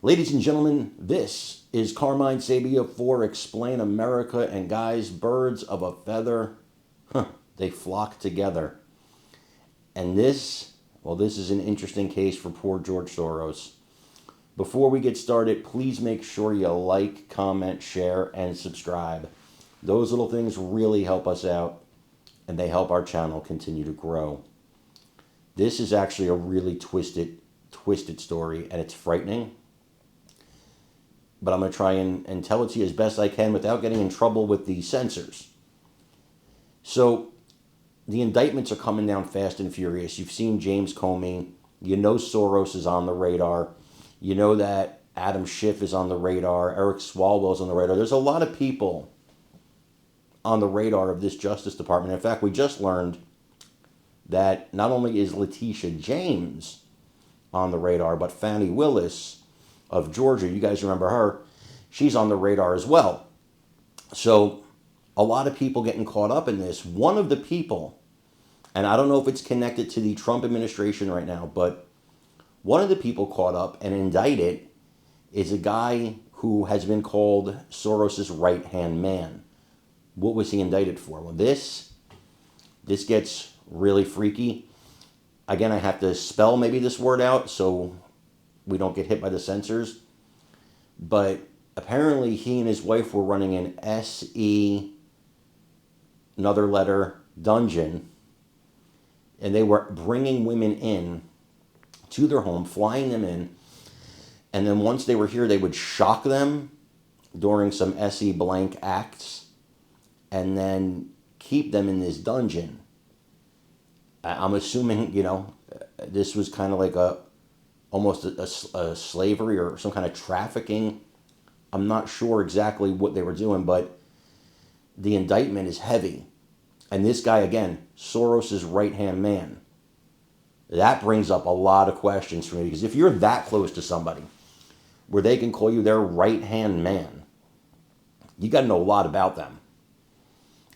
Ladies and gentlemen, this is Carmine Sabia for Explain America. And guys, birds of a feather, they flock together. And this is an interesting case for poor George Soros. Before we get started, please make sure you like, comment, share, and subscribe. Those little things really help us out, and they help our channel continue to grow. This is actually a really twisted story, and it's frightening. But I'm going to try and tell it to you as best I can without getting in trouble with the censors. So, the indictments are coming down fast and furious. You've seen James Comey. You know Soros is on the radar. You know that Adam Schiff is on the radar. Eric Swalwell's on the radar. There's a lot of people on the radar of this Justice Department. In fact, we just learned that not only is Letitia James on the radar, but Fani Willis of Georgia, you guys remember her, she's on the radar as well. So a lot of people getting caught up in this. One of the people, and I don't know if it's connected to the Trump administration right now, but one of the people caught up and indicted is a guy who has been called Soros's right-hand man. What was he indicted for? Well, this gets really freaky. Again, I have to spell maybe this word out so we don't get hit by the censors. But apparently he and his wife were running an SE, another letter, dungeon. And they were bringing women in to their home, flying them in. And then once they were here, they would shock them during some SE blank acts. And then keep them in this dungeon. I'm assuming, this was kind of like almost a slavery or some kind of trafficking. I'm not sure exactly what they were doing, but the indictment is heavy. And this guy, again, Soros's right-hand man, that brings up a lot of questions for me. Because if you're that close to somebody where they can call you their right-hand man, you got to know a lot about them.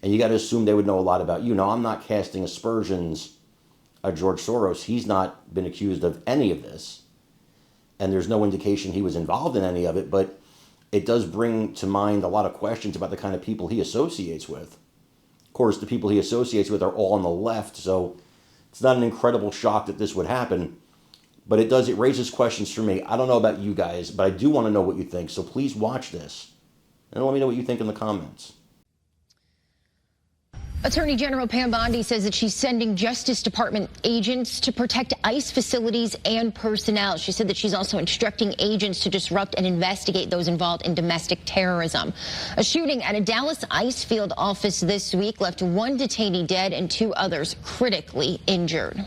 And you got to assume they would know a lot about you. Now, I'm not casting aspersions at George Soros. He's not been accused of any of this. And there's no indication he was involved in any of it. But it does bring to mind a lot of questions about the kind of people he associates with. Of course, the people he associates with are all on the left. So it's not an incredible shock that this would happen. But it raises questions for me. I don't know about you guys, but I do want to know what you think. So please watch this. And let me know what you think in the comments. Attorney General Pam Bondi says that she's sending Justice Department agents to protect ICE facilities and personnel. She said that she's also instructing agents to disrupt and investigate those involved in domestic terrorism. A shooting at a Dallas ICE field office this week left one detainee dead and two others critically injured.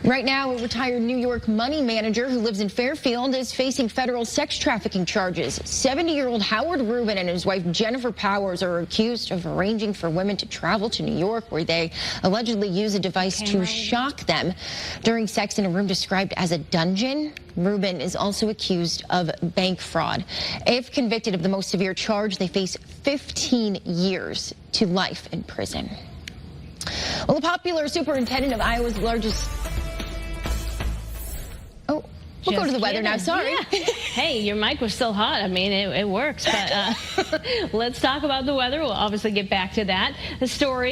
Right now, a retired New York money manager who lives in Fairfield is facing federal sex trafficking charges. 70-year-old Howard Rubin and his wife Jennifer Powers are accused of arranging for women to travel to New York, where they allegedly use a device to shock them during sex in a room described as a dungeon. Rubin is also accused of bank fraud. If convicted of the most severe charge, they face 15 years to life in prison. Well, the popular superintendent of Iowa's largest... We'll go to the weather now. Sorry. Yeah. Hey, your mic was still hot. I mean, it works. But let's talk about the weather. We'll obviously get back to that. The story.